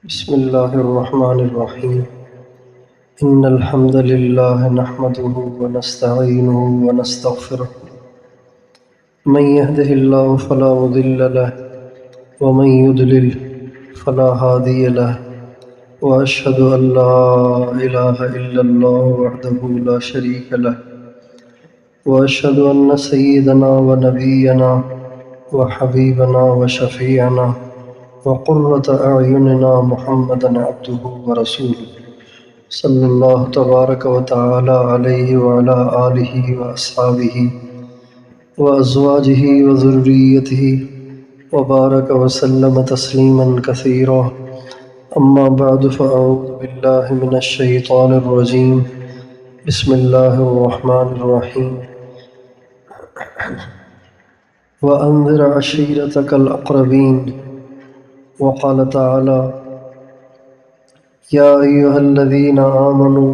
بسم الله الرحمن الرحيم إن الحمد لله نحمده ونستعينه ونستغفره من يهده الله فلا مضل له ومن يضلل فلا هادي له وأشهد أن لا إله إلا الله وحده لا شريك له وأشهد أن سيدنا ونبينا وحبيبنا وشفيعنا وقرة أعيننا محمدا عبده ورسوله صلى الله تبارك وتعالى عليه وعلى آله وأصحابه وأزواجه وذريته وبارك وسلم تسليما كثيرا. أما بعد فأعوذ بالله من الشيطان الرجيم. بسم الله الرحمن الرحيم. وأنذر عشيرتك الأقربين. وقال تعالى: يا أيها الذين آمنوا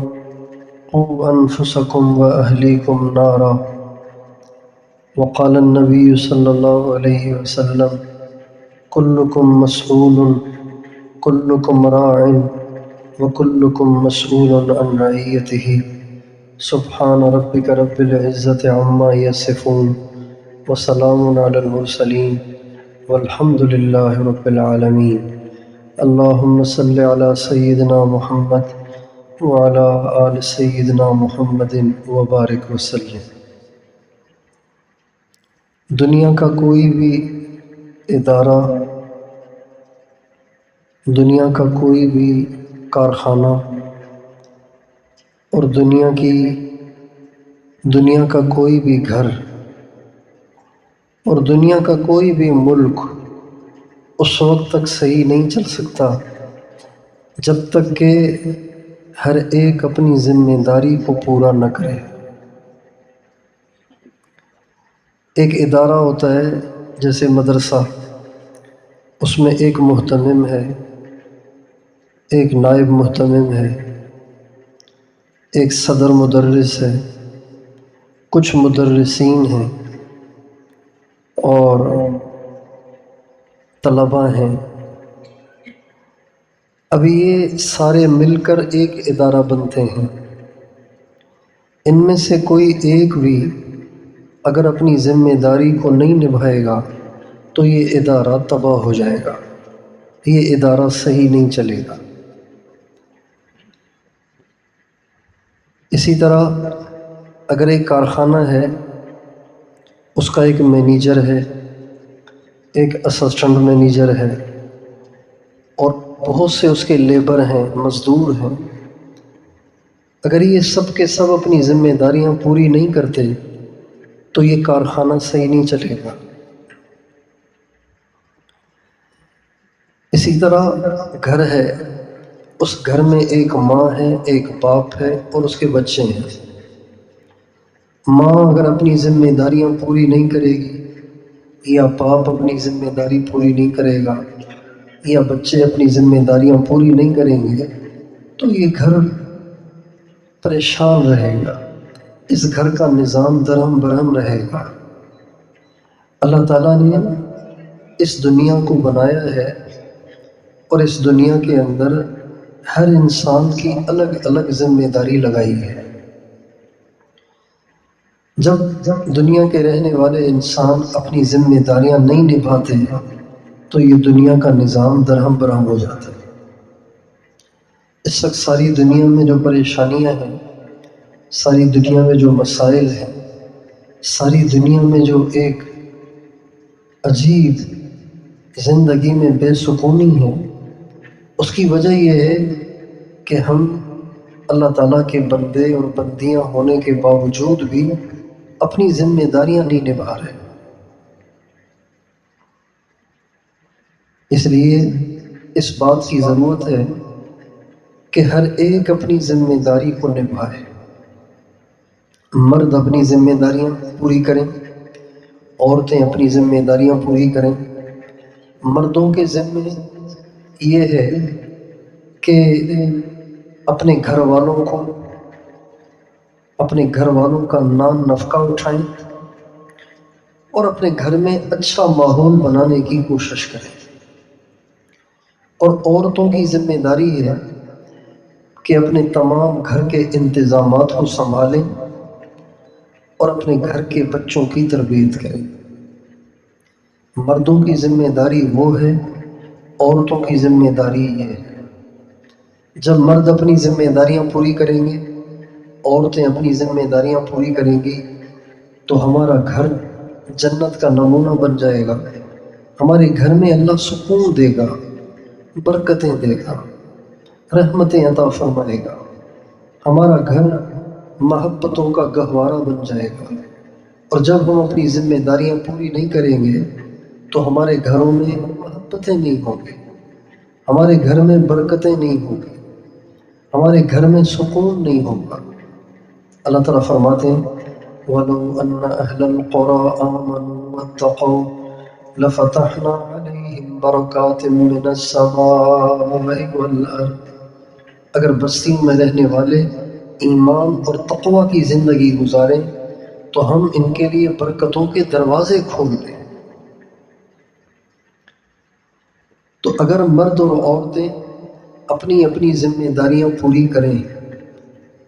قوا أنفسكم وأهليكم نارا. وقال النبي صلى الله عليه وسلم: كلكم مسؤول كلكم راع وكلكم مسؤول عن رعيته. سبحان ربك رب العزة عما يصفون وسلام على المرسلين والحمد لله رب العالمين. اللهم صل على سيدنا محمد وعلى آل سيدنا محمد وبارک وسلم. دنیا کا کوئی بھی ادارہ، دنیا کا کوئی بھی کارخانہ اور دنیا کا کوئی بھی گھر اور دنیا کا کوئی بھی ملک اس وقت تک صحیح نہیں چل سکتا جب تک کہ ہر ایک اپنی ذمہ داری کو پورا نہ کرے. ایک ادارہ ہوتا ہے جیسے مدرسہ، اس میں ایک محتمم ہے، ایک نائب محتمم ہے، ایک صدر مدرس ہے، کچھ مدرسین ہیں اور طلباء ہیں. ابھی یہ سارے مل کر ایک ادارہ بنتے ہیں. ان میں سے کوئی ایک بھی اگر اپنی ذمہ داری کو نہیں نبھائے گا تو یہ ادارہ تباہ ہو جائے گا، یہ ادارہ صحیح نہیں چلے گا. اسی طرح اگر ایک کارخانہ ہے، اس کا ایک مینیجر ہے، ایک اسسٹنٹ مینیجر ہے اور بہت سے اس کے لیبر ہیں، مزدور ہیں. اگر یہ سب کے سب اپنی ذمہ داریاں پوری نہیں کرتے تو یہ کارخانہ صحیح نہیں چلے گا. اسی طرح گھر ہے، اس گھر میں ایک ماں ہے، ایک باپ ہے اور اس کے بچے ہیں. ماں اگر اپنی ذمہ داریاں پوری نہیں کرے گی یا باپ اپنی ذمہ داری پوری نہیں کرے گا یا بچے اپنی ذمہ داریاں پوری نہیں کریں گے تو یہ گھر پریشان رہے گا، اس گھر کا نظام درہم برہم رہے گا. اللہ تعالیٰ نے اس دنیا کو بنایا ہے اور اس دنیا کے اندر ہر انسان کی الگ الگ ذمہ داری لگائی ہے. جب دنیا کے رہنے والے انسان اپنی ذمہ داریاں نہیں نبھاتے تو یہ دنیا کا نظام درہم برہم ہو جاتا ہے. اس وقت ساری دنیا میں جو پریشانیاں ہیں، ساری دنیا میں جو مسائل ہیں، ساری دنیا میں جو ایک عجیب زندگی میں بے سکونی ہے، اس کی وجہ یہ ہے کہ ہم اللہ تعالیٰ کے بندے اور بندیاں ہونے کے باوجود بھی اپنی ذمہ داریاں نہیں نبھا رہے. اس لیے اس بات کی ضرورت ہے کہ ہر ایک اپنی ذمہ داری کو نبھائے. مرد اپنی ذمہ داریاں پوری کریں، عورتیں اپنی ذمہ داریاں پوری کریں. مردوں کے ذمہ یہ ہے کہ اپنے گھر والوں کا نان نفقہ اٹھائیں اور اپنے گھر میں اچھا ماحول بنانے کی کوشش کریں. اور عورتوں کی ذمہ داری ہے کہ اپنے تمام گھر کے انتظامات کو سنبھالیں اور اپنے گھر کے بچوں کی تربیت کریں۔ مردوں کی ذمہ داری وہ ہے، عورتوں کی ذمہ داری یہ ہے۔ جب مرد اپنی ذمہ داریاں پوری کریں گے، عورتیں اپنی ذمہ داریاں پوری کریں گی، تو ہمارا گھر جنت کا نمونہ بن جائے گا۔ ہمارے گھر میں اللہ سکون دے گا، برکتیں دے گا، رحمتیں عطا فرمائے گا۔ ہمارا گھر محبتوں کا گہوارہ بن جائے گا۔ اور جب ہم اپنی ذمہ داریاں پوری نہیں کریں گے تو ہمارے گھروں میں محبتیں نہیں ہوں گی، ہمارے گھر میں برکتیں نہیں ہوں گی، ہمارے گھر میں سکون نہیں ہوگا۔ اللہ تعالیٰ فرماتے ہیں وَلَوْ أَنَّ أَهْلَ الْقُرَىٰ آمَنُوا وَاتَّقَوْا لَفَتَحْنَا عَلَيْهِمْ بَرَكَاتٍ مِّنَ السَّمَاءِ وَالْأَرْضِ۔ اگر بستیوں میں رہنے والے ایمان اور تقوی کی زندگی گزاریں تو ہم ان کے لیے برکتوں کے دروازے کھول دیں۔ تو اگر مرد اور عورتیں اپنی اپنی ذمہ داریاں پوری کریں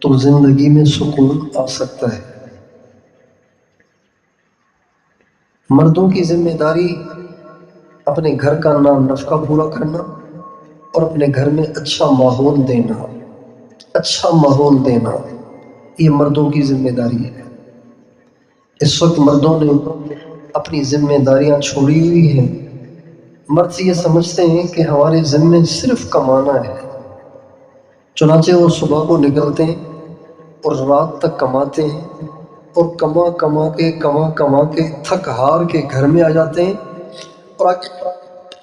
تو زندگی میں سکون آ سکتا ہے۔ مردوں کی ذمہ داری اپنے گھر کا نام نفقہ پورا کرنا اور اپنے گھر میں اچھا ماحول دینا، اچھا ماحول دینا، یہ مردوں کی ذمہ داری ہے۔ اس وقت مردوں نے اپنی ذمہ داریاں چھوڑی ہوئی ہیں۔ مرد یہ سمجھتے ہیں کہ ہمارے ذمہ صرف کمانا ہے، چنانچہ وہ صبح کو نکلتے ہیں اور رات تک کماتے ہیں، اور کما کے تھک ہار کے گھر میں آ جاتے ہیں اور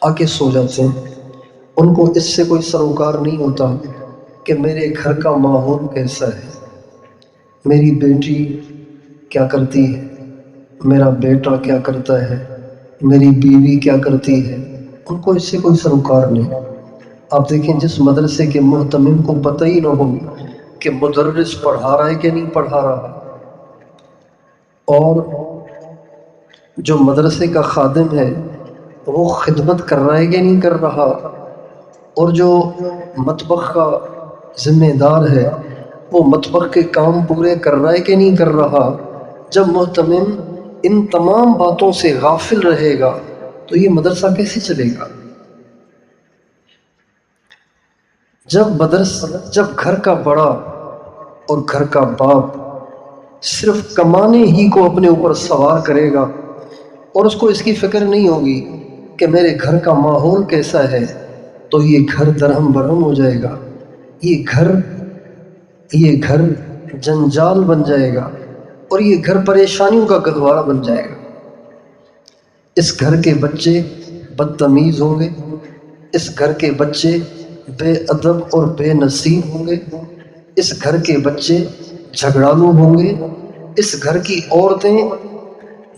آ کے سو جاتے ہیں۔ ان کو اس سے کوئی سروکار نہیں ہوتا کہ میرے گھر کا ماحول کیسا ہے، میری بیٹی کیا کرتی ہے، میرا بیٹا کیا کرتا ہے، میری بیوی کیا کرتی ہے۔ ان کو اس سے کوئی سروکار نہیں۔ آپ دیکھیں جس مدرسے کے محتمم کو پتہ ہی نہ ہو کہ مدرس پڑھا رہا ہے کہ نہیں پڑھا رہا، اور جو مدرسے کا خادم ہے وہ خدمت کر رہا ہے کہ نہیں کر رہا، اور جو مطبخ کا ذمہ دار ہے وہ مطبخ کے کام پورے کر رہا ہے کہ نہیں کر رہا، جب محتمم ان تمام باتوں سے غافل رہے گا تو یہ مدرسہ کیسے چلے گا؟ جب گھر کا بڑا اور گھر کا باپ صرف کمانے ہی کو اپنے اوپر سوار کرے گا اور اس کو اس کی فکر نہیں ہوگی کہ میرے گھر کا ماحول کیسا ہے، تو یہ گھر درہم برہم ہو جائے گا، یہ گھر جنجال بن جائے گا، اور یہ گھر پریشانیوں کا گہوارہ بن جائے گا۔ اس گھر کے بچے بدتمیز ہوں گے، اس گھر کے بچے بے ادب اور بے نصیب ہوں گے، اس گھر کے بچے جھگڑالو ہوں گے، اس گھر کی عورتیں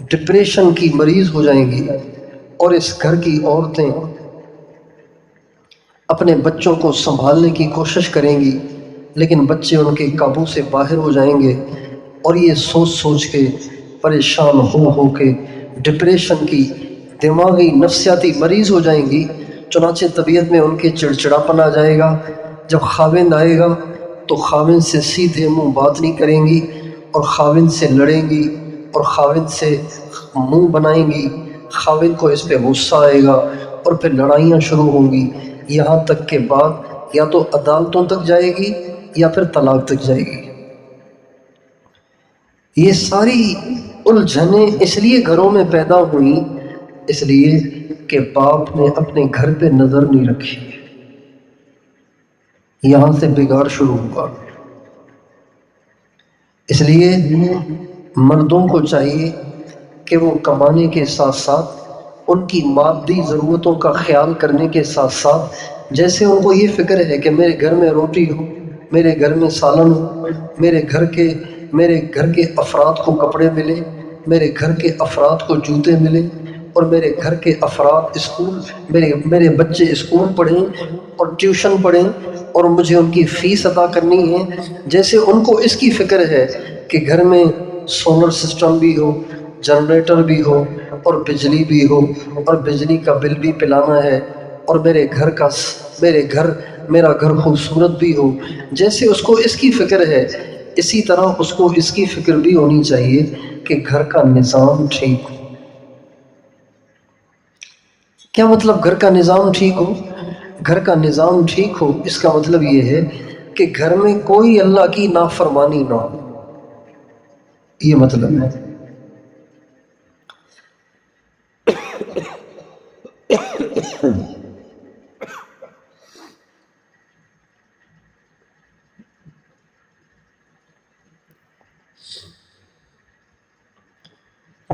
ڈپریشن کی مریض ہو جائیں گی، اور اس گھر کی عورتیں اپنے بچوں کو سنبھالنے کی کوشش کریں گی لیکن بچے ان کے قابو سے باہر ہو جائیں گے، اور یہ سوچ کے پریشان ہو کے ڈپریشن کی دماغی نفسیاتی مریض ہو جائیں گی۔ چنانچہ طبیعت میں ان کے چڑچڑاپن آ جائے گا۔ جب خاوند آئے گا تو خاوند سے سیدھے منہ بات نہیں کریں گی، اور خاوند سے لڑیں گی، اور خاوند سے منہ بنائیں گی۔ خاوند کو اس پہ غصہ آئے گا اور پھر لڑائیاں شروع ہوں گی، یہاں تک کہ بات یا تو عدالتوں تک جائے گی یا پھر طلاق تک جائے گی۔ یہ ساری الجھنیں اس لیے گھروں میں پیدا ہوئیں، اس لیے کہ باپ نے اپنے گھر پہ نظر نہیں رکھی، یہاں سے بگاڑ شروع ہوا۔ اس لیے مردوں کو چاہیے کہ وہ کمانے کے ساتھ ساتھ ان کی مادی ضرورتوں کا خیال کرنے کے ساتھ ساتھ، جیسے ان کو یہ فکر ہے کہ میرے گھر میں روٹی ہو، میرے گھر میں سالن ہو، میرے گھر کے افراد کو کپڑے ملے، میرے گھر کے افراد کو جوتے ملے، اور میرے گھر کے افراد میرے بچے اسکول پڑھیں اور ٹیوشن پڑھیں اور مجھے ان کی فیس ادا کرنی ہے۔ جیسے ان کو اس کی فکر ہے کہ گھر میں سولر سسٹم بھی ہو، جنریٹر بھی ہو، اور بجلی بھی ہو، اور بجلی کا بل بھی پلانا ہے، اور میرے گھر کا میرا گھر خوبصورت بھی ہو، جیسے اس کو اس کی فکر ہے اسی طرح اس کو اس کی فکر بھی ہونی چاہیے کہ گھر کا نظام ٹھیک ہو۔ کیا مطلب گھر کا نظام ٹھیک ہو؟ گھر کا نظام ٹھیک ہو اس کا مطلب یہ ہے کہ گھر میں کوئی اللہ کی نافرمانی نہ ہو، یہ مطلب ہے۔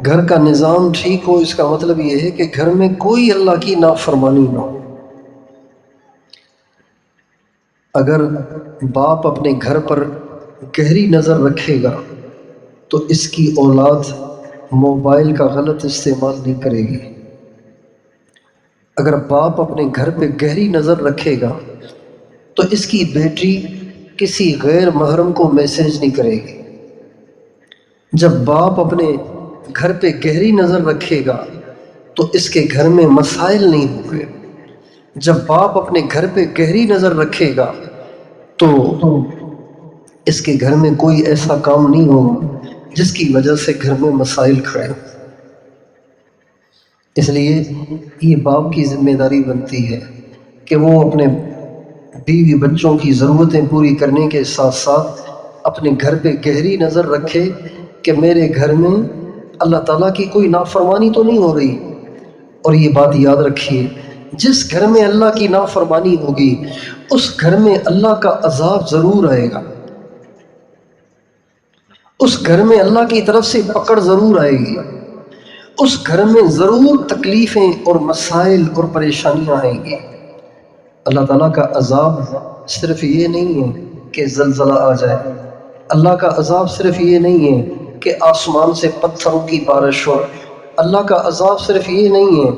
گھر کا نظام ٹھیک ہو اس کا مطلب یہ ہے کہ گھر میں کوئی اللہ کی نافرمانی نہ ہو۔ اگر باپ اپنے گھر پر گہری نظر رکھے گا تو اس کی اولاد موبائل کا غلط استعمال نہیں کرے گی۔ اگر باپ اپنے گھر پہ گہری نظر رکھے گا تو اس کی بیٹی کسی غیر محرم کو میسج نہیں کرے گی۔ جب باپ اپنے گھر پہ گہری نظر رکھے گا تو اس کے گھر میں مسائل نہیں ہوں گے۔ جب باپ اپنے گھر پہ گہری نظر رکھے گا تو اس کے گھر میں کوئی ایسا کام نہیں ہوگا جس کی وجہ سے گھر میں مسائل کھڑے ہوں۔ اس لیے یہ باپ کی ذمہ داری بنتی ہے کہ وہ اپنے بیوی بچوں کی ضرورتیں پوری کرنے کے ساتھ ساتھ اپنے گھر پہ گہری نظر رکھے کہ میرے گھر میں اللہ تعالیٰ کی کوئی نافرمانی تو نہیں ہو رہی۔ اور یہ بات یاد رکھیے، جس گھر میں اللہ کی نافرمانی ہوگی اس گھر میں اللہ کا عذاب ضرور آئے گا، اس گھر میں اللہ کی طرف سے پکڑ ضرور آئے گی، اس گھر میں ضرور تکلیفیں اور مسائل اور پریشانیاں آئیں گی۔ اللہ تعالیٰ کا عذاب صرف یہ نہیں ہے کہ زلزلہ آ جائے، اللہ کا عذاب صرف یہ نہیں ہے کہ آسمان سے پتھروں کی بارش ہو، اللہ کا عذاب صرف یہ نہیں ہے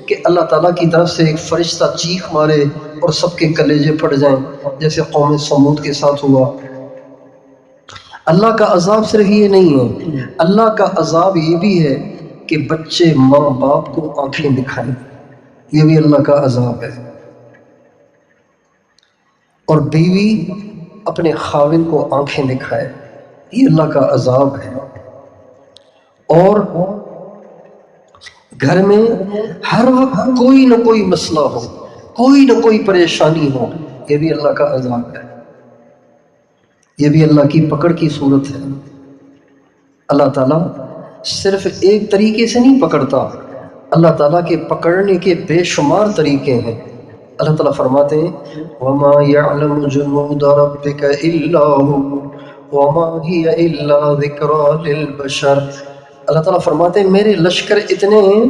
کہ اللہ تعالیٰ کی طرف سے ایک فرشتہ چیخ مارے اور سب کے کلیجے پھٹ جائیں جیسے قوم سمود کے ساتھ ہوا۔ اللہ کا عذاب صرف یہ نہیں ہے، اللہ کا عذاب یہ بھی ہے کہ بچے ماں باپ کو آنکھیں دکھائیں، یہ بھی اللہ کا عذاب ہے۔ اور بیوی اپنے خاوند کو آنکھیں دکھائے، یہ اللہ کا عذاب ہے۔ اور گھر میں ہر وقت کوئی نہ کوئی مسئلہ ہو، کوئی نہ کوئی پریشانی ہو، یہ بھی اللہ کا عذاب ہے، یہ بھی اللہ کی پکڑ کی صورت ہے۔ اللہ تعالیٰ صرف ایک طریقے سے نہیں پکڑتا، اللہ تعالیٰ کے پکڑنے کے بے شمار طریقے ہیں۔ اللہ تعالیٰ فرماتے ہیں وَمَا يَعْلَمُ جُنُودَ رَبِّكَ إِلَّا هُوَ وَمَا هِيَ إِلَّا ذِكْرَىٰ لِلْبَشَرِ۔ اللہ تعالیٰ فرماتے ہیں میرے لشکر اتنے ہیں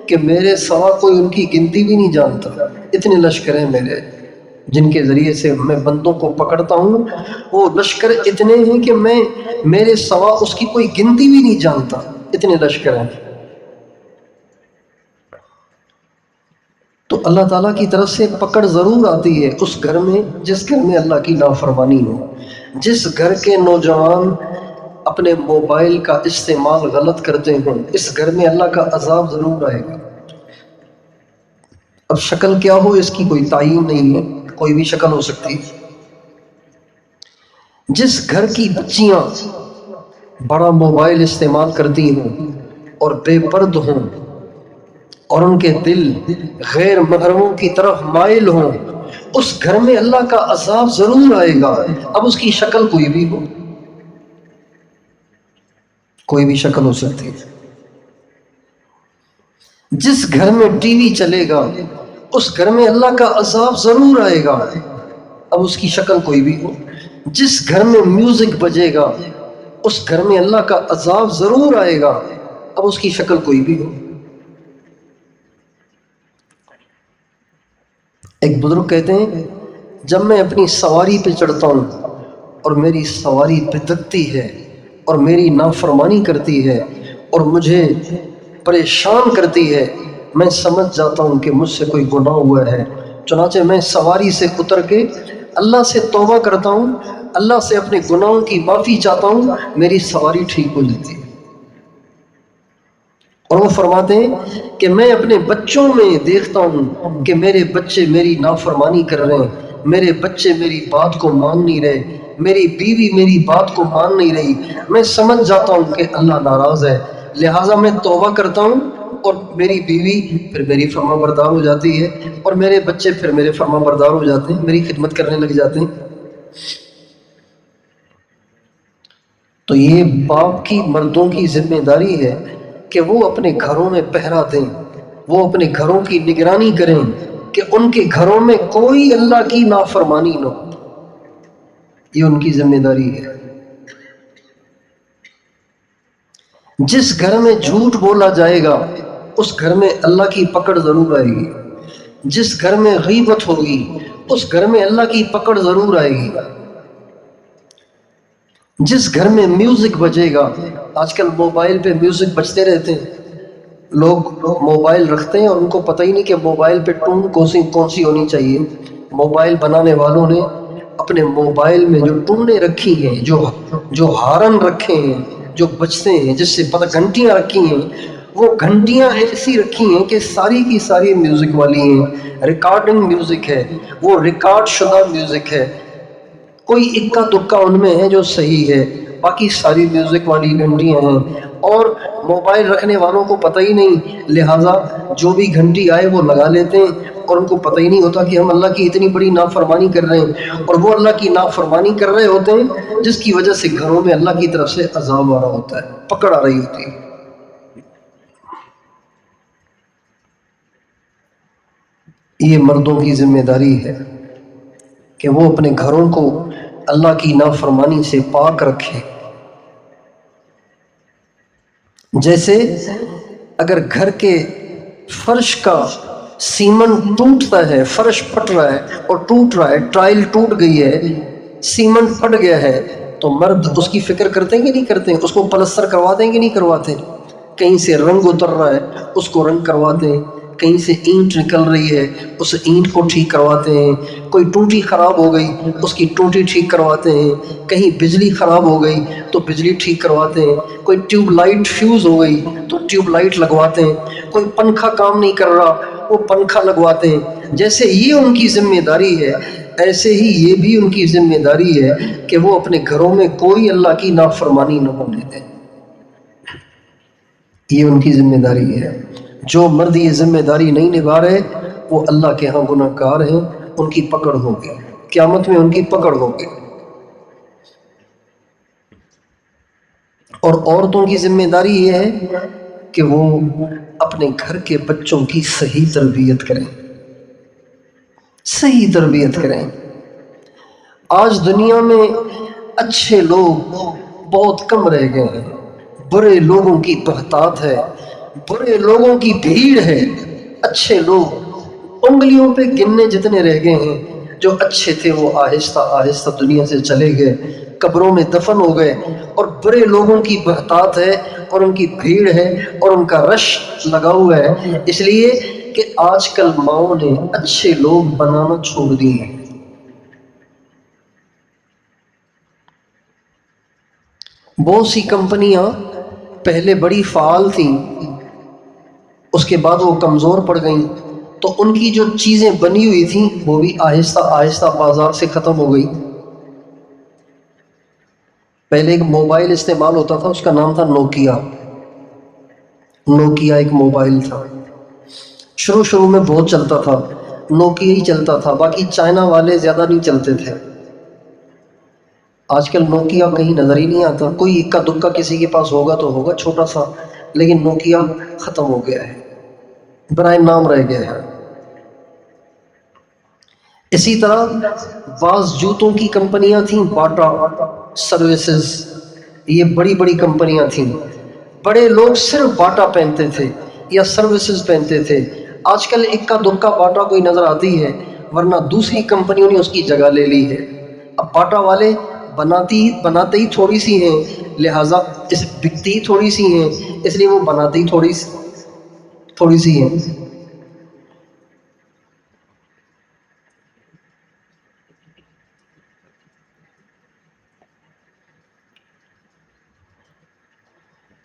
کہ میرے سوا کوئی ان کی گنتی بھی نہیں جانتا، اتنے لشکر ہیں میرے جن کے ذریعے سے میں بندوں کو پکڑتا ہوں، وہ لشکر اتنے ہیں کہ میرے سوا اس کی کوئی گنتی بھی نہیں جانتا، اتنے لشکر ہیں۔ تو اللہ تعالیٰ کی طرف سے پکڑ ضرور آتی ہے اس گھر میں جس گھر میں اللہ کی نافرمانی ہو، جس گھر کے نوجوان اپنے موبائل کا استعمال غلط کرتے ہیں، اس گھر میں اللہ کا عذاب ضرور آئے گا۔ اب شکل کیا ہو اس کی کوئی تعین نہیں ہے، کوئی بھی شکل ہو سکتی۔ جس گھر کی بچیاں بڑا موبائل استعمال کرتی ہوں اور بے پرد ہوں اور ان کے دل غیر محرموں کی طرف مائل ہوں، اس گھر میں اللہ کا عذاب ضرور آئے گا، اب اس کی شکل کوئی بھی ہو، کوئی بھی شکل ہو سکتی ہے۔ جس گھر میں ٹی وی چلے گا اس گھر میں اللہ کا عذاب ضرور آئے گا، اب اس کی شکل کوئی بھی ہو۔ جس گھر میں میوزک بجے گا اس گھر میں اللہ کا عذاب ضرور آئے گا، اب اس کی شکل کوئی بھی ہو۔ ایک بزرگ کہتے ہیں جب میں اپنی سواری پہ چڑھتا ہوں اور میری سواری بدکتی ہے اور میری نافرمانی کرتی ہے اور مجھے پریشان کرتی ہے، میں سمجھ جاتا ہوں کہ مجھ سے کوئی گناہ ہوا ہے، چنانچہ میں سواری سے اتر کے اللہ سے توبہ کرتا ہوں، اللہ سے اپنے گناہوں کی معافی چاہتا ہوں، میری سواری ٹھیک ہو جاتی ہے۔ اور وہ فرماتے ہیں کہ میں اپنے بچوں میں دیکھتا ہوں کہ میرے بچے میری نافرمانی کر رہے ہیں، میرے بچے میری بات کو مان نہیں رہے، میری بیوی میری بات کو مان نہیں رہی، میں سمجھ جاتا ہوں کہ اللہ ناراض ہے، لہٰذا میں توبہ کرتا ہوں اور میری بیوی پھر میری فرما بردار ہو جاتی ہے اور میرے بچے پھر میرے فرما بردار ہو جاتے ہیں، میری خدمت کرنے لگ جاتے ہیں۔ تو یہ باپ کی مردوں کی ذمہ داری ہے کہ وہ اپنے گھروں میں پہرا دیں، وہ اپنے گھروں کی نگرانی کریں کہ ان کے گھروں میں کوئی اللہ کی نافرمانی نہ ہو، یہ ان کی ذمہ داری ہے۔ جس گھر میں جھوٹ بولا جائے گا اس گھر میں اللہ کی پکڑ ضرور آئے گی، جس گھر میں غیبت ہوگی اس گھر میں اللہ کی پکڑ ضرور آئے گی، جس گھر میں میوزک بجے گا، آج کل موبائل پہ میوزک بجتے رہتے ہیں، لوگ موبائل رکھتے ہیں اور ان کو پتہ ہی نہیں کہ موبائل پہ ٹون کون سی ہونی چاہیے۔ موبائل بنانے والوں نے اپنے موبائل میں جو ٹونیں رکھی ہیں، جو ہارن رکھے ہیں، جو بجتے ہیں، جس سے پتہ گھنٹیاں رکھی ہیں، وہ گھنٹیاں ایسی رکھی ہیں کہ ساری کی ساری میوزک والی ہیں، ریکارڈنگ میوزک ہے، وہ ریکارڈ شدہ میوزک ہے، کوئی اکا دکا ان میں ہے جو صحیح ہے، باقی ساری میوزک والی گھنٹیاں ہیں، اور موبائل رکھنے والوں کو پتہ ہی نہیں، لہٰذا جو بھی گھنٹی آئے وہ لگا لیتے ہیں اور ان کو پتہ ہی نہیں ہوتا کہ ہم اللہ کی اتنی بڑی نافرمانی کر رہے ہیں، اور وہ اللہ کی نافرمانی کر رہے ہوتے ہیں جس کی وجہ سے گھروں میں اللہ کی طرف سے عذاب آ رہا ہوتا ہے، پکڑ آ رہی ہوتی ہے۔ یہ مردوں کی ذمہ داری ہے کہ وہ اپنے گھروں کو اللہ کی نافرمانی سے پاک رکھے۔ جیسے اگر گھر کے فرش کا سیمن ٹوٹتا ہے، فرش پھٹ رہا ہے اور ٹوٹ رہا ہے، ٹرائل ٹوٹ گئی ہے، سیمن پھٹ گیا ہے، تو مرد اس کی فکر کرتے ہیں کہ نہیں کرتے ہیں؟ اس کو پلستر کروا دیں کہ نہیں کرواتے؟ کہیں سے رنگ اتر رہا ہے اس کو رنگ کرواتے ہیں، کہیں سے اینٹ نکل رہی ہے اس اینٹ کو ٹھیک کرواتے ہیں، کوئی ٹوٹی خراب ہو گئی اس کی ٹوٹی ٹھیک کرواتے ہیں، کہیں بجلی خراب ہو گئی تو بجلی ٹھیک کرواتے ہیں، کوئی ٹیوب لائٹ فیوز ہو گئی تو ٹیوب لائٹ لگواتے ہیں، کوئی پنکھا کام نہیں کر رہا وہ پنکھا لگواتے ہیں۔ جیسے یہ ان کی ذمہ داری ہے، ایسے ہی یہ بھی ان کی ذمہ داری ہے کہ وہ اپنے گھروں میں کوئی اللہ کی نافرمانی نہ ہونے دیں، یہ ان کی ذمہ داری ہے۔ جو مرد یہ ذمہ داری نہیں نبھا رہے وہ اللہ کے ہاں گناہ گار ہیں، ان کی پکڑ ہوگی، قیامت میں ان کی پکڑ ہوگی۔ اور عورتوں کی ذمہ داری یہ ہے کہ وہ اپنے گھر کے بچوں کی صحیح تربیت کریں، صحیح تربیت کریں۔ آج دنیا میں اچھے لوگ بہت کم رہ گئے ہیں، برے لوگوں کی بہتات ہے، برے لوگوں کی بھیڑ ہے، اچھے لوگ انگلیوں پہ گننے جتنے رہ گئے ہیں، جو اچھے تھے وہ آہستہ آہستہ دنیا سے چلے گئے، قبروں میں دفن ہو گئے، اور برے لوگوں کی بہتات ہے اور ان کی بھیڑ ہے اور ان کا رش لگا ہوا ہے، اس لیے کہ آج کل ماؤں نے اچھے لوگ بنانا چھوڑ دیے ہیں۔ بہت سی کمپنیاں پہلے بڑی فعال تھیں، اس کے بعد وہ کمزور پڑ گئیں، تو ان کی جو چیزیں بنی ہوئی تھیں وہ بھی آہستہ آہستہ بازار سے ختم ہو گئی۔ پہلے ایک موبائل استعمال ہوتا تھا، اس کا نام تھا نوکیا، نوکیا ایک موبائل تھا، شروع میں بہت چلتا تھا، نوکیا ہی چلتا تھا، باقی چائنا والے زیادہ نہیں چلتے تھے۔ آج کل نوکیا کہیں نظر ہی نہیں آتا، کوئی اکا دکا کسی کے پاس ہوگا تو ہوگا چھوٹا سا، لیکن نوکیا ختم ہو گیا ہے، برائے نام رہ گیا ہے۔ اسی طرح بعض جوتوں کی کمپنیاں تھیں، باٹا سروسز، یہ بڑی بڑی کمپنیاں تھیں، بڑے لوگ صرف باٹا پہنتے تھے یا سروسز پہنتے تھے۔ آج کل اکا دکا باٹا کوئی نظر آتی ہے، ورنہ دوسری کمپنیوں نے اس کی جگہ لے لی ہے۔ اب باٹا والے بناتے ہی تھوڑی سی ہیں، لہٰذا بکتی ہی تھوڑی سی ہیں، اس لیے وہ بناتے ہی تھوڑی سی ہیں۔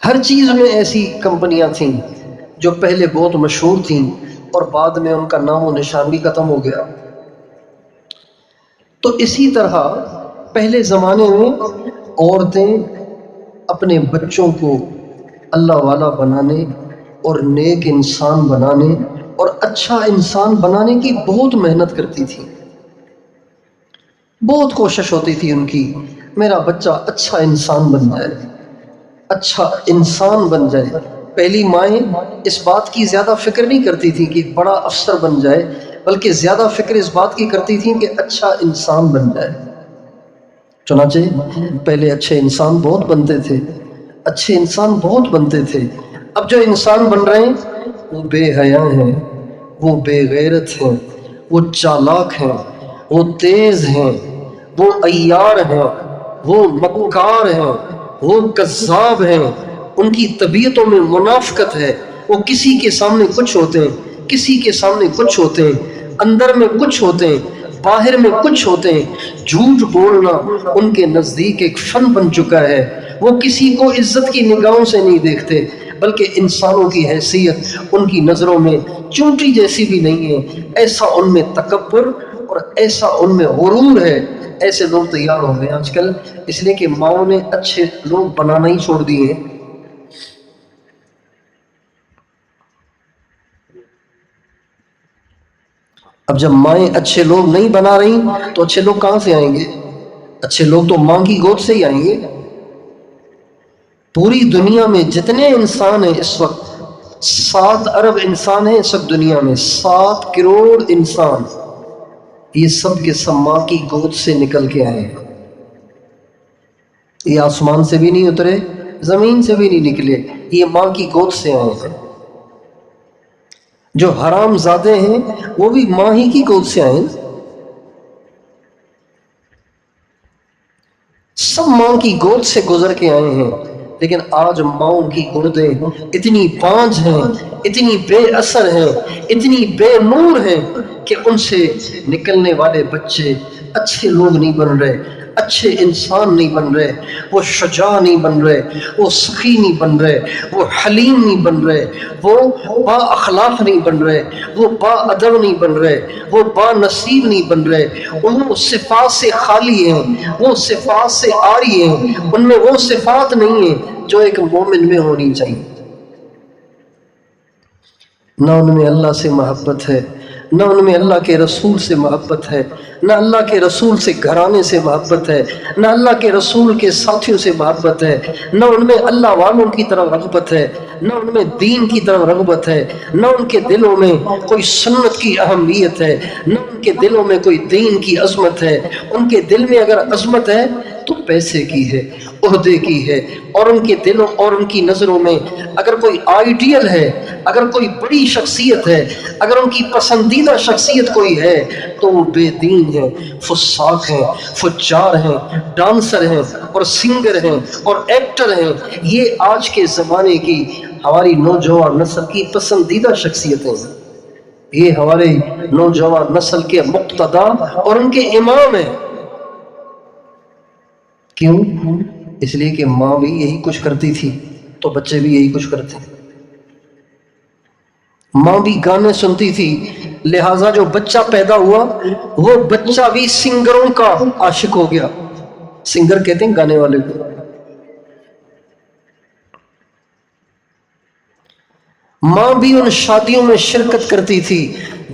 ہر چیز میں ایسی کمپنیاں تھیں جو پہلے بہت مشہور تھیں اور بعد میں ان کا نام و نشان بھی ختم ہو گیا۔ تو اسی طرح پہلے زمانے میں عورتیں اپنے بچوں کو اللہ والا بنانے اور نیک انسان بنانے اور اچھا انسان بنانے کی بہت محنت کرتی تھی، بہت کوشش ہوتی تھی ان کی، میرا بچہ اچھا انسان بن جائے، اچھا انسان بن جائے۔ پہلی مائیں اس بات کی زیادہ فکر نہیں کرتی تھیں کہ بڑا افسر بن جائے، بلکہ زیادہ فکر اس بات کی کرتی تھیں کہ اچھا انسان بن جائے۔ چنانچہ پہلے اچھے انسان بہت بنتے تھے، اچھے انسان بہت بنتے تھے۔ اب جو انسان بن رہے ہیں وہ بے حیا ہیں، وہ بے غیرت ہیں، وہ چالاک ہیں، وہ تیز ہیں، وہ عیار ہیں، وہ مکار ہیں، وہ کذاب ہیں، ان کی طبیعتوں میں منافقت ہے، وہ کسی کے سامنے کچھ ہوتے ہیں، کسی کے سامنے کچھ ہوتے ہیں، اندر میں کچھ ہوتے ہیں، باہر میں کچھ ہوتے ہیں۔ جھوٹ بولنا ان کے نزدیک ایک فن بن چکا ہے۔ وہ کسی کو عزت کی نگاہوں سے نہیں دیکھتے، بلکہ انسانوں کی حیثیت ان کی نظروں میں چونٹی جیسی بھی نہیں ہے۔ ایسا ان میں تکبر اور ایسا ان میں غرور ہے۔ ایسے لوگ تیار ہو گئے آج کل، اس لیے کہ ماؤں نے اچھے لوگ بنانا ہی چھوڑ دیے۔ اب جب مائیں اچھے لوگ نہیں بنا رہی تو اچھے لوگ کہاں سے آئیں گے؟ اچھے لوگ تو ماں کی گود سے ہی آئیں گے۔ پوری دنیا میں جتنے انسان ہیں اس وقت 7 ارب انسان ہیں اس وقت دنیا میں، 7 کروڑ انسان، یہ سب کے سب ماں کی گود سے نکل کے آئے ہیں۔ یہ آسمان سے بھی نہیں اترے، زمین سے بھی نہیں نکلے، یہ ماں کی گود سے آئے ہیں۔ جو حرام زادے ہیں وہ بھی ماں ہی کی گود سے آئے، سب ماں کی گود سے گزر کے آئے ہیں۔ لیکن آج ماؤں کی گودیں اتنی پانج ہیں، اتنی بے اثر ہیں، اتنی بے نور ہیں کہ ان سے نکلنے والے بچے اچھے لوگ نہیں بن رہے، اچھے انسان نہیں بن رہے، وہ شجاع نہیں بن رہے، وہ سخی نہیں بن رہے، وہ حلیم نہیں بن رہے، وہ با اخلاق نہیں بن رہے، وہ با ادب نہیں بن رہے، وہ با نصیب نہیں بن رہے۔ وہ صفات سے خالی ہیں، وہ صفات سے عاری ہیں، ان میں وہ صفات نہیں ہیں جو ایک مومن میں ہونی چاہیے۔ نہ ان میں اللہ سے محبت ہے، نہ ان میں اللہ کے رسول سے محبت ہے، نہ اللہ کے رسول سے گھرانے سے محبت ہے، نہ اللہ کے رسول کے ساتھیوں سے محبت ہے، نہ ان میں اللہ والوں کی طرف رغبت ہے، نہ ان میں دین کی طرف رغبت ہے، نہ ان کے دلوں میں کوئی سنت کی اہمیت ہے، نہ ان کے دلوں میں کوئی دین کی عظمت ہے۔ ان کے دل میں اگر عظمت ہے تو پیسے کی ہے، عہدے کی ہے، اور ان کے دلوں اور ان کی نظروں میں اگر کوئی آئیڈیل ہے، اگر کوئی بڑی شخصیت ہے، اگر ان کی پسندیدہ شخصیت کوئی ہے تو وہ بے دین ہیں، فساق ہیں، فجار ہیں، ڈانسر ہیں اور سنگر ہیں اور ایکٹر ہیں۔ یہ آج کے زمانے کی ہماری نوجوان نسل کی پسندیدہ شخصیتیں ہیں، یہ ہمارے نوجوان نسل کے مقتدا اور ان کے امام ہیں۔ کیوں؟ اس لیے کہ ماں بھی یہی کچھ کرتی تھی تو بچے بھی یہی کچھ کرتے ہیں۔ ماں بھی گانے سنتی تھی، لہٰذا جو بچہ پیدا ہوا وہ بچہ بھی سنگروں کا عاشق ہو گیا۔ سنگر کہتے ہیں گانے والے کو۔ ماں بھی ان شادیوں میں شرکت کرتی تھی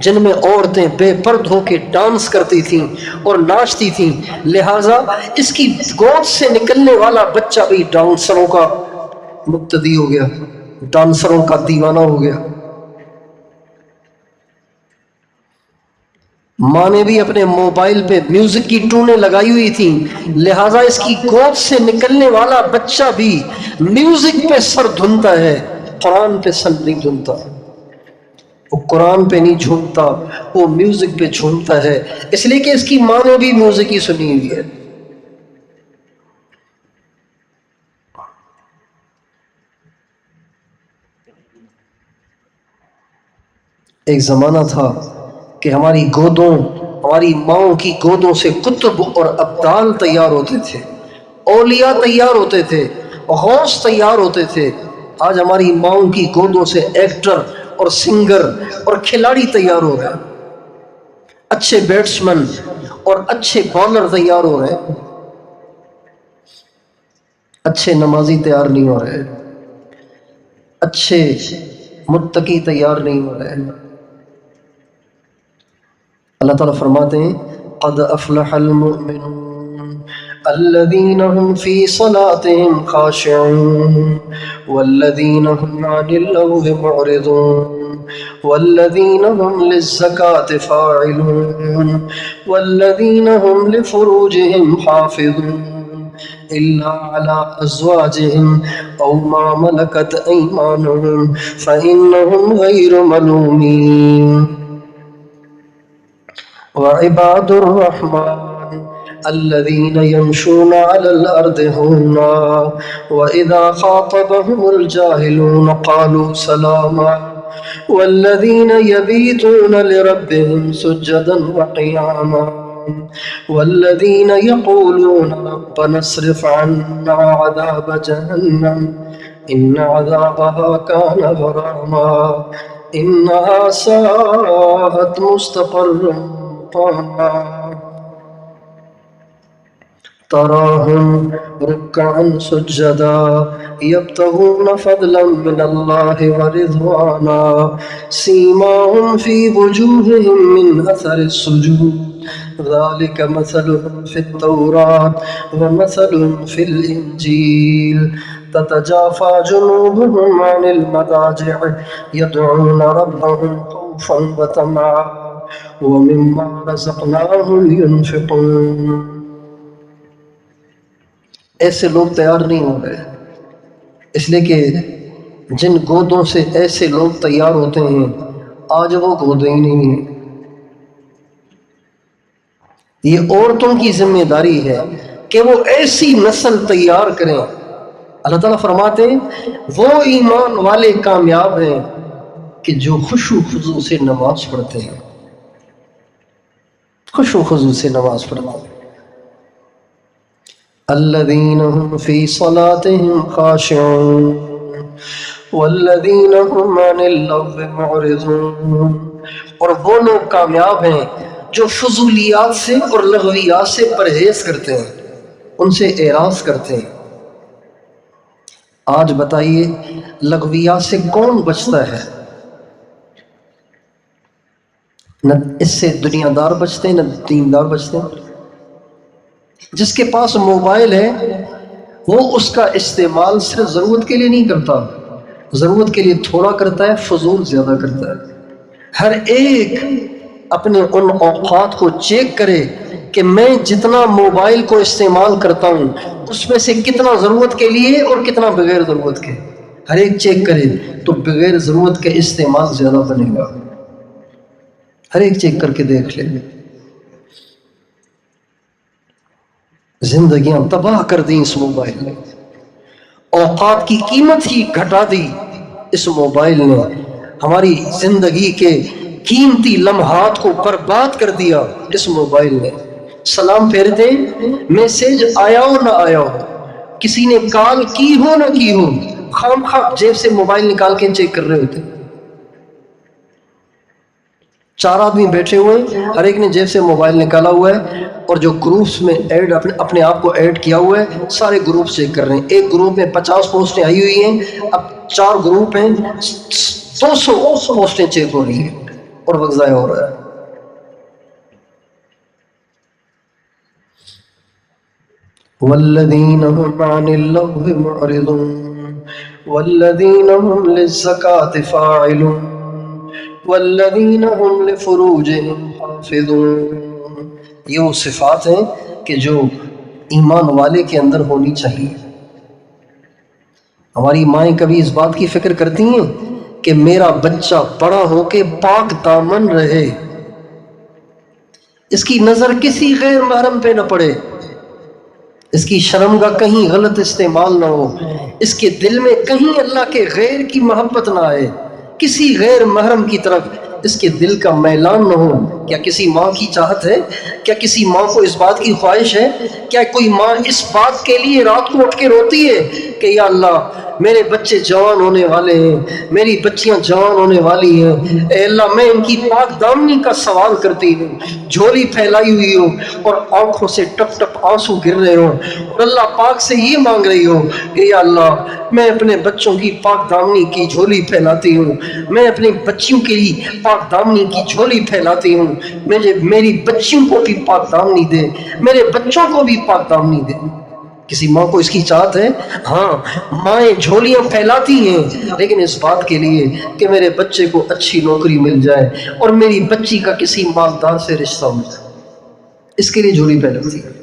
جن میں عورتیں بے پرد ہو کے ڈانس کرتی تھیں اور ناچتی تھیں، لہٰذا اس کی گود سے نکلنے والا بچہ بھی ڈانسروں کا مقتدی ہو گیا، ڈانسروں کا دیوانہ ہو گیا۔ ماں نے بھی اپنے موبائل پہ میوزک کی ٹونیں لگائی ہوئی تھیں، لہٰذا اس کی گود سے نکلنے والا بچہ بھی میوزک پہ سر دھنتا ہے، قرآن پہ سر نہیں دھنتا۔ وہ قرآن پہ نہیں جھومتا، وہ میوزک پہ جھومتا ہے، اس لیے کہ اس کی ماں نے بھی میوزک ہی سنی ہوئی ہے۔ ایک زمانہ تھا کہ ہماری گودوں، ہماری ماؤں کی گودوں سے قطب اور ابدال تیار ہوتے تھے، اولیاء تیار ہوتے تھے، غوث تیار ہوتے تھے۔ آج ہماری ماؤں کی گودوں سے ایکٹر اور سنگر اور کھلاڑی تیار ہو رہے ہیں، اچھے بیٹسمین اور اچھے بالر تیار ہو رہے ہیں، اچھے نمازی تیار نہیں ہو رہے، اچھے متقی تیار نہیں ہو رہے۔ اللہ تعالیٰ فرماتے ہیں قد افلح المؤمنون الذين هم في صلاتهم خاشعون والذين هم عن اللغو معرضون والذين هم للزكاة فاعلون والذين هم لفروجهم حافظون إلا على أزواجهم أو ما ملكت أيمانهم فإنهم غير ملومين وعباد الرحمن الذين يمشون على الأرض هونا وإذا خاطبهم الجاهلون قالوا سلاما والذين يبيتون لربهم سجدا وقياما والذين يقولون ربنا اصرف عنا عذاب جهنم إن عذابها كان غراما إنها ساءت مستقرا تراهم ركعا سجدا يبتغون فضلا من الله ورضوانا سيماهم في وجوههم من أثر السجود ذلك مثلهم في التوراة ومثلهم في الإنجيل تتجافى جنوبهم عن المضاجع يدعون ربهم خوفا وطمعا ومما رزقناهم ينفقون۔ ایسے لوگ تیار نہیں ہو رہے، اس لیے کہ جن گودوں سے ایسے لوگ تیار ہوتے ہیں آج وہ گودیں ہی نہیں ہیں۔ یہ عورتوں کی ذمہ داری ہے کہ وہ ایسی نسل تیار کریں۔ اللہ تعالیٰ فرماتے ہیں وہ ایمان والے کامیاب ہیں کہ جو خشوع و خضوع سے نماز پڑھتے ہیں، خشوع و خضوع سے نماز پڑھتے ہیں۔ الذین هم فی صلاتهم خاشعون والذین هم عن اللغو معرضون، اور وہ لوگ کامیاب ہیں جو فضولیات سے اور لغویات سے پرہیز کرتے ہیں، ان سے اعراض کرتے ہیں۔ آج بتائیے لغویات سے کون بچتا ہے؟ نہ اس سے دنیا دار بچتے ہیں نہ دیندار بچتے ہیں۔ جس کے پاس موبائل ہے وہ اس کا استعمال صرف ضرورت کے لیے نہیں کرتا، ضرورت کے لیے تھوڑا کرتا ہے، فضول زیادہ کرتا ہے۔ ہر ایک اپنے ان اوقات کو چیک کرے کہ میں جتنا موبائل کو استعمال کرتا ہوں اس میں سے کتنا ضرورت کے لیے اور کتنا بغیر ضرورت کے۔ ہر ایک چیک کرے تو بغیر ضرورت کے استعمال زیادہ بنے گا۔ ہر ایک چیک کر کے دیکھ لیں۔ زندگیاں تباہ کر دیں اس موبائل نے، اوقات کی قیمت ہی گھٹا دی اس موبائل نے، ہماری زندگی کے قیمتی لمحات کو برباد کر دیا اس موبائل نے۔ سلام پھیرتے میسج آیا ہو نہ آیا ہو، کسی نے کال کی ہو نہ کی ہو، خام خواہ جیب سے موبائل نکال کے چیک کر رہے ہوتے۔ 4 آدمی بیٹھے ہوئے ہیں، ہر ایک نے جیب سے موبائل نکالا ہوا ہے اور جو گروپس میں ایڈ اپنے آپ کو ایڈ کیا ہوا ہے سارے گروپ چیک کر رہے ہیں۔ ایک گروپ میں 50 پوسٹیں آئی ہوئی ہیں، اب 4 گروپ ہیں، 200 پوسٹیں چیک ہو رہی ہیں اور وقت ضائع ہو رہا ہے۔ والذین هم عن اللغو معرضون والذین هم للزکاة فاعلون والذین هم لفروجهم حافظون۔ یہ وہ صفات ہیں کہ جو ایمان والے کے اندر ہونی چاہیے۔ ہماری مائیں کبھی اس بات کی فکر کرتی ہیں کہ میرا بچہ بڑا ہو کے پاک دامن رہے، اس کی نظر کسی غیر محرم پہ نہ پڑے، اس کی شرم کا کہیں غلط استعمال نہ ہو، اس کے دل میں کہیں اللہ کے غیر کی محبت نہ آئے، کسی غیر محرم کی طرف اس کے دل کا میلان نہ ہو؟ کیا کسی ماں کی چاہت ہے؟ کیا کسی ماں کو اس بات کی خواہش ہے؟ کیا کوئی ماں اس بات کے لیے رات کو اٹھ کے روتی ہے کہ یا اللہ میرے بچے جوان ہونے والے ہیں، میری بچیاں جوان ہونے والی ہیں، اے اللہ میں ان کی پاک دامنی کا سوال کرتی ہوں، جھولی پھیلائی ہوئی ہو اور آنکھوں سے ٹپ ٹپ آنسو گر رہے ہوں، اور اللہ پاک سے یہ مانگ رہی ہو کہ یا اللہ میں اپنے بچوں کی پاک دامنی کی جھولی پھیلاتی ہوں، میں اپنی بچیوں کے لیے پاک دامنی کی جھولی پھیلاتی ہوں، میری بچیوں کو بھی پاک دامنی دے، میرے بچوں کو بھی پاک دامنی دے۔ کسی ماں کو اس کی چاہت ہے؟ ہاں، مائیں جھولیاں پھیلاتی ہیں لیکن اس بات کے لیے کہ میرے بچے کو اچھی نوکری مل جائے اور میری بچی کا کسی مالدار سے رشتہ ہو جائے، اس کے لیے جھولی پھیلاتی ہے۔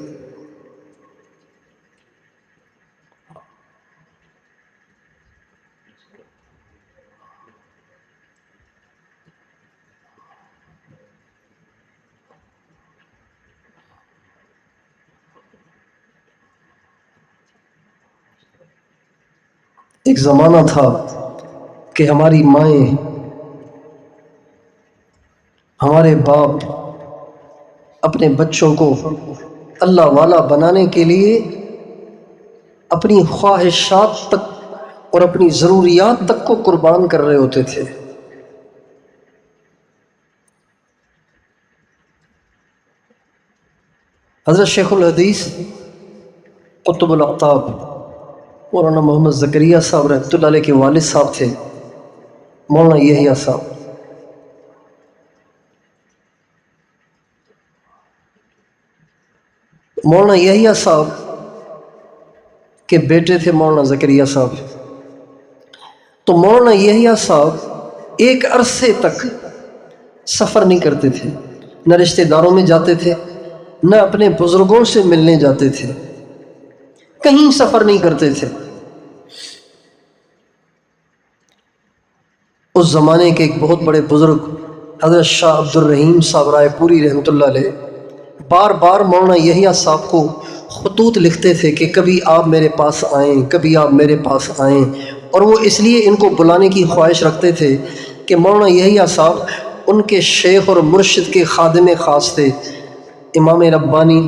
ایک زمانہ تھا کہ ہماری مائیں، ہمارے باپ اپنے بچوں کو اللہ والا بنانے کے لیے اپنی خواہشات تک اور اپنی ضروریات تک کو قربان کر رہے ہوتے تھے۔ حضرت شیخ الحدیث قطب الاقطاب مولانا محمد زکریا صاحب رحمۃ اللہ علیہ کے والد صاحب تھے مولانا یحییٰ صاحب۔ مولانا یحییٰ صاحب کے بیٹے تھے مولانا زکریا صاحب۔ تو مولانا یحییٰ صاحب ایک عرصے تک سفر نہیں کرتے تھے، نہ رشتہ داروں میں جاتے تھے، نہ اپنے بزرگوں سے ملنے جاتے تھے، کہیں سفر نہیں کرتے تھے۔ اس زمانے کے ایک بہت بڑے بزرگ حضرت شاہ عبد الرحیم صاحب رائے پوری رحمۃ اللہ علیہ بار بار مولانا یحییٰ صاحب کو خطوط لکھتے تھے کہ کبھی آپ میرے پاس آئیں، کبھی آپ میرے پاس آئیں، اور وہ اس لیے ان کو بلانے کی خواہش رکھتے تھے کہ مولانا یحییٰ صاحب ان کے شیخ اور مرشد کے خادم خاص تھے۔ امام ربانی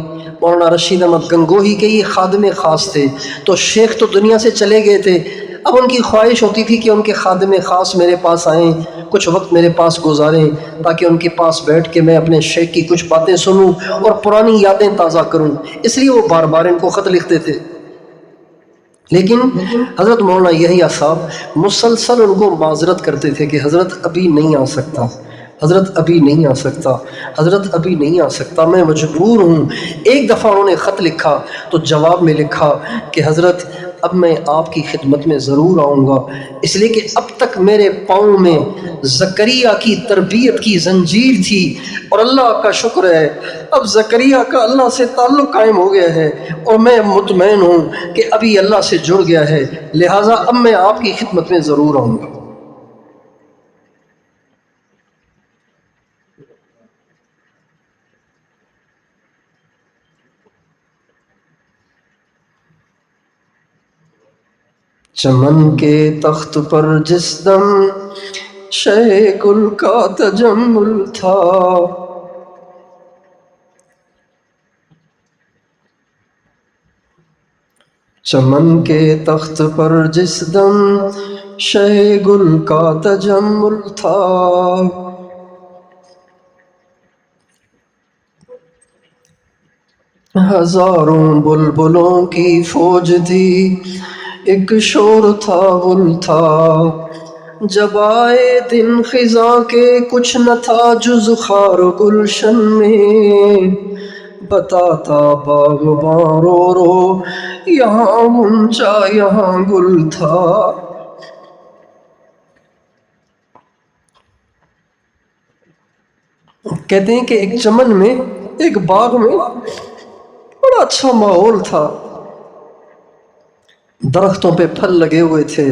مولانا رشید احمد گنگوہی کے یہ خادم خاص تھے، تو شیخ تو دنیا سے چلے گئے تھے، اب ان کی خواہش ہوتی تھی کہ ان کے خادم خاص میرے پاس آئیں، کچھ وقت میرے پاس گزاریں تاکہ ان کے پاس بیٹھ کے میں اپنے شیخ کی کچھ باتیں سنوں اور پرانی یادیں تازہ کروں، اس لیے وہ بار بار ان کو خط لکھتے تھے۔ لیکن حضرت مولانا یحییٰ صاحب مسلسل ان کو معذرت کرتے تھے کہ حضرت ابھی نہیں آ سکتا، حضرت ابھی نہیں آ سکتا، حضرت ابھی نہیں آ سکتا، میں مجبور ہوں۔ ایک دفعہ انہوں نے خط لکھا تو جواب میں لکھا کہ حضرت اب میں آپ کی خدمت میں ضرور آؤں گا، اس لیے کہ اب تک میرے پاؤں میں زکریا کی تربیت کی زنجیر تھی، اور اللہ کا شکر ہے اب زکریا کا اللہ سے تعلق قائم ہو گیا ہے، اور میں مطمئن ہوں کہ ابھی اللہ سے جڑ گیا ہے، لہٰذا اب میں آپ کی خدمت میں ضرور آؤں گا۔ چمن کے تخت پر جس دم شہ گل کا تجمل تھا، چمن کے تخت پر جس دم شہ گل کا تجمل تھا، ہزاروں بلبلوں کی فوج تھی، ایک شور تھا غل تھا، جب آئے دن خزاں کے کچھ نہ تھا جز خار و گلشن میں، بتاتا باغباں رو رو یہاں غنچہ یہاں گل تھا۔ کہتے ہیں کہ ایک چمن میں، ایک باغ میں بڑا اچھا ماحول تھا، درختوں پہ پھل لگے ہوئے تھے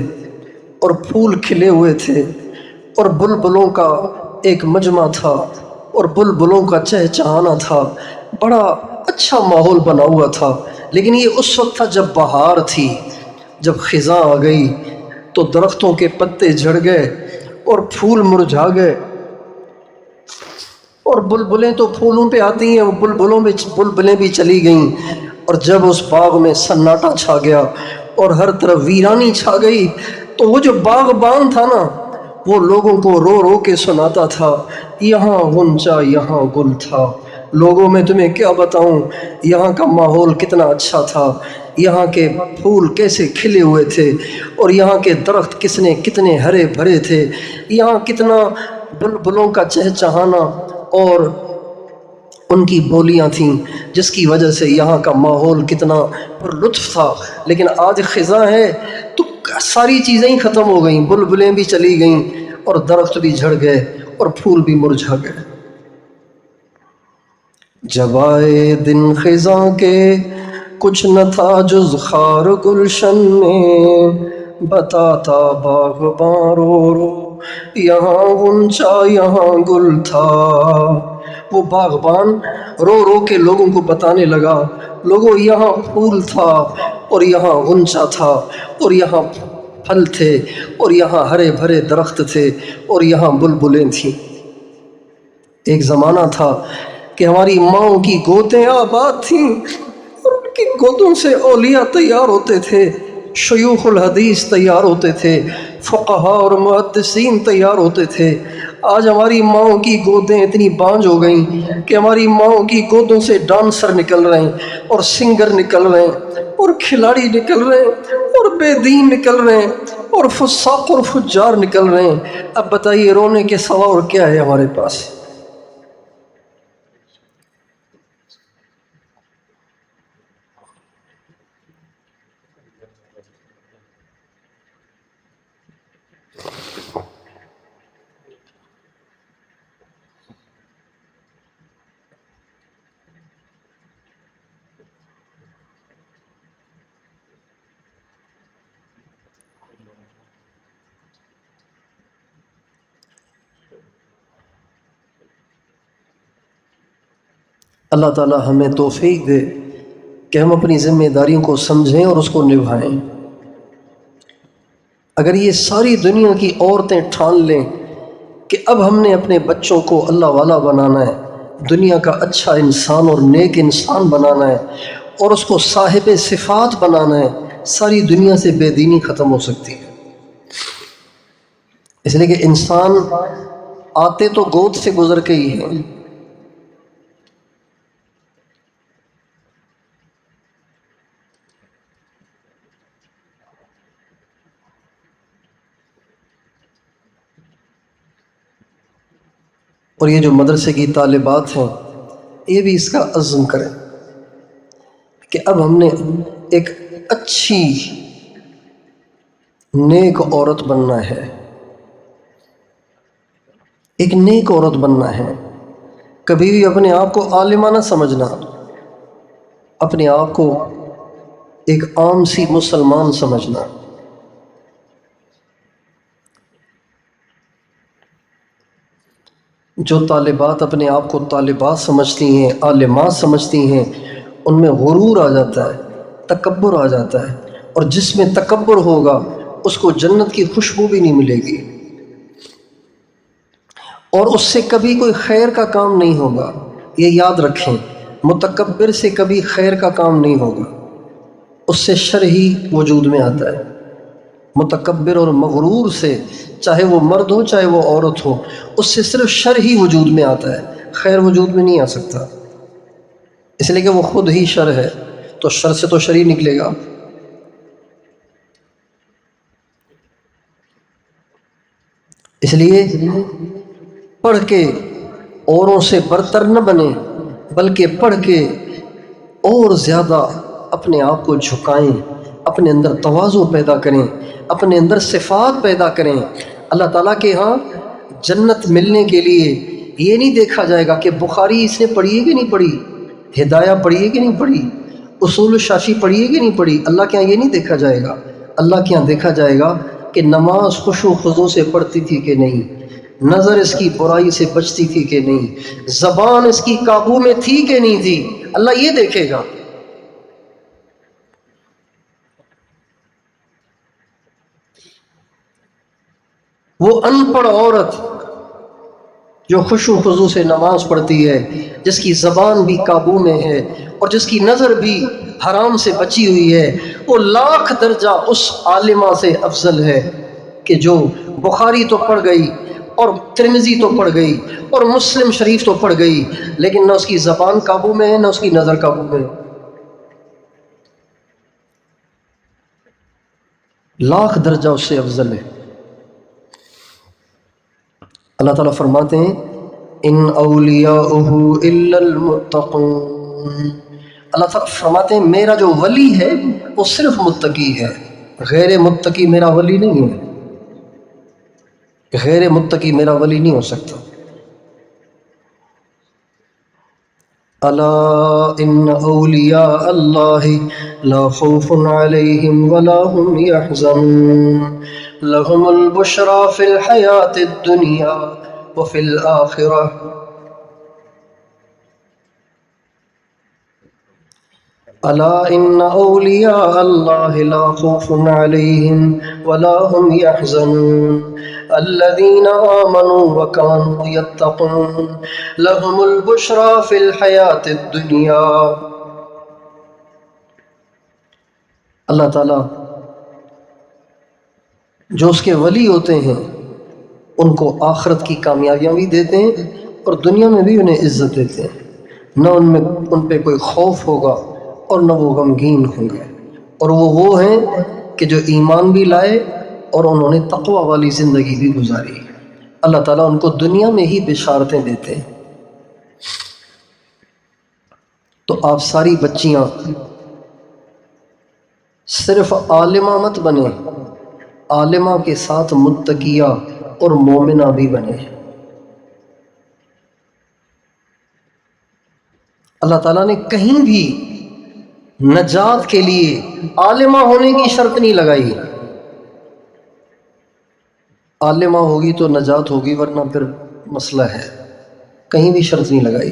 اور پھول کھلے ہوئے تھے، اور بلبلوں کا ایک مجمع تھا اور بلبلوں کا چہچہانا تھا، بڑا اچھا ماحول بنا ہوا تھا۔ لیکن یہ اس وقت تھا جب بہار تھی، جب خزاں آ گئی تو درختوں کے پتے جھڑ گئے اور پھول مرجھا گئے، اور بلبلیں تو پھولوں پہ آتی ہیں، وہ بلبلوں میں بلبلیں بھی چلی گئیں، اور جب اس باغ میں سناٹا چھا گیا اور ہر طرف ویرانی چھا گئی، تو وہ جو باغبان تھا نا، وہ لوگوں کو رو رو کے سناتا تھا، یہاں غنچہ یہاں گل تھا، لوگوں میں تمہیں کیا بتاؤں یہاں کا ماحول کتنا اچھا تھا، یہاں کے پھول کیسے کھلے ہوئے تھے، اور یہاں کے درخت کتنے ہرے بھرے تھے، یہاں کتنا بلبلوں کا چہچہانا اور ان کی بولیاں تھیں، جس کی وجہ سے یہاں کا ماحول کتنا پر لطف تھا۔ لیکن آج خزاں ہے تو ساری چیزیں ہی ختم ہو گئیں، بلبلیں بھی چلی گئیں اور درخت بھی جھڑ گئے اور پھول بھی مرجھا گئے۔ جب آئے دن خزاں کے کچھ نہ تھا جز خار گلشن میں، بتاتا باغباں رو رو یہاں غنچہ یہاں گل تھا۔ وہ باغبان رو رو کے لوگوں کو بتانے لگا، لوگوں یہاں پھول تھا اور یہاں غنچہ تھا اور یہاں پھل تھے اور یہاں ہرے بھرے درخت تھے اور یہاں بلبلیں تھیں۔ ایک زمانہ تھا کہ ہماری ماؤں کی گودیں آباد تھیں اور ان کی گودوں سے اولیاء تیار ہوتے تھے، شیوخ الحدیث تیار ہوتے تھے، فقہاء اور محدثین تیار ہوتے تھے۔ آج ہماری ماؤں کی گودیں اتنی بانجھ ہو گئیں کہ ہماری ماؤں کی گودوں سے ڈانسر نکل رہے ہیں اور سنگر نکل رہے ہیں اور کھلاڑی نکل رہے ہیں اور بے دین نکل رہے ہیں اور فساق اور فجار نکل رہے ہیں۔ اب بتائیے رونے کے سوا اور کیا ہے ہمارے پاس؟ اللہ تعالی ہمیں توفیق دے کہ ہم اپنی ذمہ داریوں کو سمجھیں اور اس کو نبھائیں۔ اگر یہ ساری دنیا کی عورتیں ٹھان لیں کہ اب ہم نے اپنے بچوں کو اللہ والا بنانا ہے، دنیا کا اچھا انسان اور نیک انسان بنانا ہے اور اس کو صاحب صفات بنانا ہے، ساری دنیا سے بے دینی ختم ہو سکتی ہے۔ اس لیے کہ انسان آتے تو گود سے گزر کے ہی ہیں۔ اور یہ جو مدرسے کی طالبات ہیں یہ بھی اس کا عزم کریں کہ اب ہم نے ایک اچھی نیک عورت بننا ہے، ایک نیک عورت بننا ہے۔ کبھی بھی اپنے آپ کو عالمہ نہ سمجھنا، اپنے آپ کو ایک عام سی مسلمان سمجھنا۔ جو طالبات اپنے آپ کو طالبات سمجھتی ہیں، عالمات سمجھتی ہیں، ان میں غرور آ جاتا ہے، تکبر آ جاتا ہے، اور جس میں تکبر ہوگا اس کو جنت کی خوشبو بھی نہیں ملے گی، اور اس سے کبھی کوئی خیر کا کام نہیں ہوگا۔ یہ یاد رکھیں، متکبر سے کبھی خیر کا کام نہیں ہوگا، اس سے شر ہی وجود میں آتا ہے۔ متکبر اور مغرور سے، چاہے وہ مرد ہو چاہے وہ عورت ہو، اس سے صرف شر ہی وجود میں آتا ہے، خیر وجود میں نہیں آ سکتا، اس لیے کہ وہ خود ہی شر ہے، تو شر سے تو شر ہی نکلے گا۔ اس لیے پڑھ کے اوروں سے برتر نہ بنیں، بلکہ پڑھ کے اور زیادہ اپنے آپ کو جھکائیں، اپنے اندر تواضع پیدا کریں، اپنے اندر صفات پیدا کریں۔ اللہ تعالیٰ کے ہاں جنت ملنے کے لیے یہ نہیں دیکھا جائے گا کہ بخاری اس نے پڑھی ہے کہ نہیں پڑھی، ہدایہ پڑھی ہے کہ نہیں پڑھی، اصول شافی پڑھی ہے کہ نہیں پڑھی۔ اللہ کے ہاں یہ نہیں دیکھا جائے گا، اللہ کے ہاں دیکھا جائے گا کہ نماز خشوع و خضوع سے پڑھتی تھی کہ نہیں، نظر اس کی برائی سے بچتی تھی کہ نہیں، زبان اس کی قابو میں تھی کہ نہیں تھی، اللہ یہ دیکھے گا۔ وہ ان پڑھ عورت جو خشوع و خضوع سے نماز پڑھتی ہے، جس کی زبان بھی قابو میں ہے اور جس کی نظر بھی حرام سے بچی ہوئی ہے، وہ لاکھ درجہ اس عالمہ سے افضل ہے کہ جو بخاری تو پڑھ گئی اور ترمذی تو پڑھ گئی اور مسلم شریف تو پڑھ گئی، لیکن نہ اس کی زبان قابو میں ہے نہ اس کی نظر قابو میں ہے۔ لاکھ درجہ اس سے افضل ہے۔ اللہ تعالیٰ فرماتے ہیں ان اولیاءہ الا المتقون، اللہ تعالیٰ فرماتے ہیں میرا جو ولی ہے وہ صرف متقی ہے، غیر متقی میرا ولی نہیں ہے، غیر متقی میرا ولی نہیں ہو سکتا۔ الا ان اولیاء اللہ لا خوف علیہم ولا هم يحزنون لهم البشرى في الحیاة الدنیا وفي الآخرہ۔ الا ان اولیاء اللہ لا خوف علیہم ولا هم يحزنون الذين آمنوا وكانوا يتقون لهم البشرى في الحياة الدنيا۔ اللہ تعالیٰ جو اس کے ولی ہوتے ہیں ان کو آخرت کی کامیابیاں بھی دیتے ہیں اور دنیا میں بھی انہیں عزت دیتے ہیں، نہ ان پہ کوئی خوف ہوگا اور نہ وہ غمگین ہوں گے، اور وہ ہیں کہ جو ایمان بھی لائے اور انہوں نے تقوی والی زندگی بھی گزاری۔ اللہ تعالیٰ ان کو دنیا میں ہی بشارتیں دیتے ہیں۔ تو آپ ساری بچیاں صرف عالمہ مت بنے، عالمہ کے ساتھ متقیہ اور مومنہ بھی بنے۔ اللہ تعالیٰ نے کہیں بھی نجات کے لیے عالمہ ہونے کی شرط نہیں لگائی، عالمہ ہوگی تو نجات ہوگی ورنہ پھر مسئلہ ہے، کہیں بھی شرط نہیں لگائی،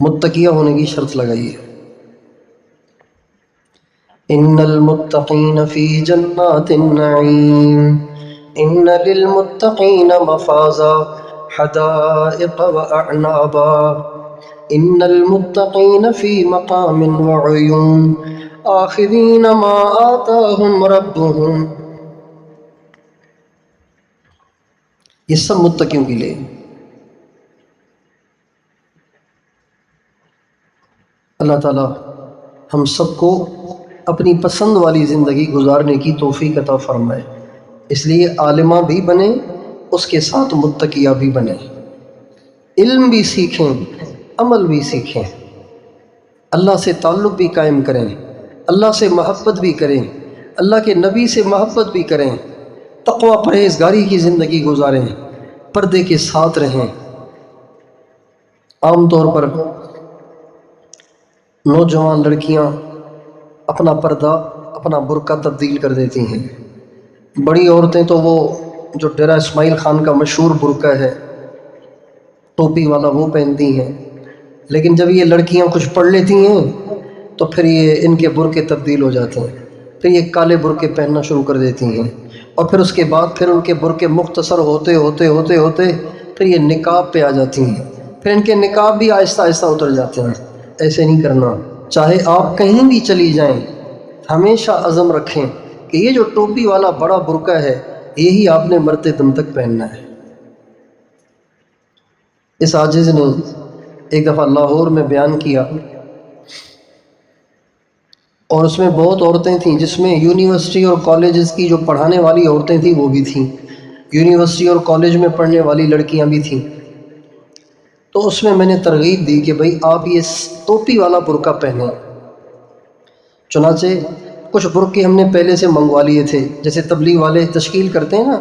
متقیہ ہونے کی شرط لگائی ہے۔ ان المتقین فی جنات النعیم ان للمتقین مفازا حدائق واعنابا ان المتقین فی مقام وعیون آخذین ما آتاہم ربهم۔ یہ سب متقیوں کے لیے۔ اللہ تعالیٰ ہم سب کو اپنی پسند والی زندگی گزارنے کی توفیق عطا فرمائے، اس لیے عالمہ بھی بنے، اس کے ساتھ متقیہ بھی بنے، علم بھی سیکھیں، عمل بھی سیکھیں، اللہ سے تعلق بھی قائم کریں، اللہ سے محبت بھی کریں، اللہ کے نبی سے محبت بھی کریں، تقوی پرہیزگاری کی زندگی گزاریں، پردے کے ساتھ رہیں۔ عام طور پر نوجوان لڑکیاں اپنا پردہ اپنا برقع تبدیل کر دیتی ہیں، بڑی عورتیں تو وہ جو ڈیرہ اسماعیل خان کا مشہور برقع ہے ٹوپی والا وہ پہنتی ہیں، لیکن جب یہ لڑکیاں کچھ پڑھ لیتی ہیں تو پھر یہ ان کے برقعے تبدیل ہو جاتے ہیں، پھر یہ کالے برقعے پہننا شروع کر دیتی ہیں، اور پھر اس کے بعد پھر ان کے برقعے مختصر ہوتے ہوتے ہوتے ہوتے پھر یہ نقاب پہ آ جاتی ہیں، پھر ان کے نقاب بھی آہستہ آہستہ اتر جاتے ہیں۔ ایسے نہیں کرنا، چاہے آپ کہیں بھی چلی جائیں ہمیشہ عزم رکھیں کہ یہ جو ٹوپی والا بڑا برقع ہے یہی آپ نے مرتے دم تک پہننا ہے۔ اس عاجز نے ایک دفعہ لاہور میں بیان کیا، اور اس میں بہت عورتیں تھیں، جس میں یونیورسٹی اور کالجز کی جو پڑھانے والی عورتیں تھیں وہ بھی تھیں، یونیورسٹی اور کالج میں پڑھنے والی لڑکیاں بھی تھیں۔ تو اس میں نے ترغیب دی کہ بھئی آپ یہ ٹوپی والا برقع پہنیں۔ چنانچہ کچھ برقعے ہم نے پہلے سے منگوا لیے تھے، جیسے تبلیغ والے تشکیل کرتے ہیں نا،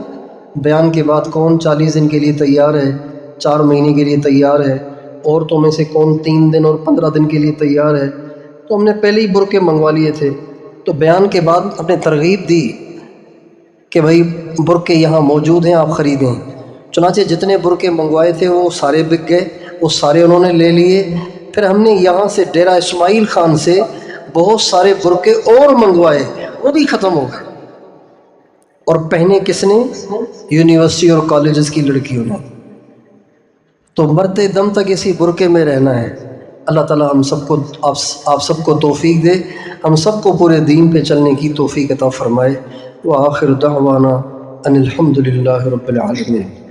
بیان کے بعد کون 40 دن کے لیے تیار ہے، 4 مہینے کے لیے تیار ہے، عورتوں میں سے کون 3 دن اور 15 دن کے لیے تیار ہے، تو ہم نے پہلے ہی برقعے منگوا لیے تھے۔ تو بیان کے بعد ہم نے ترغیب دی کہ بھئی برقعے یہاں موجود ہیں، آپ خریدیں۔ چنانچہ جتنے برقعے منگوائے تھے وہ سارے بک گئے، وہ سارے انہوں نے لے لیے۔ پھر ہم نے یہاں سے ڈیرہ اسماعیل خان سے بہت سارے برقعے اور منگوائے، وہ بھی ختم ہو گئے، اور پہنے کس نے؟ یونیورسٹی اور کالجز کی لڑکیوں نے۔ تو مرتے دم تک اسی برقعے میں رہنا ہے۔ اللہ تعالیٰ ہم سب کو آپ سب کو توفیق دے، ہم سب کو پورے دین پہ چلنے کی توفیق عطا فرمائے۔ وآخر دعوانا ان الحمد للہ رب العالمین۔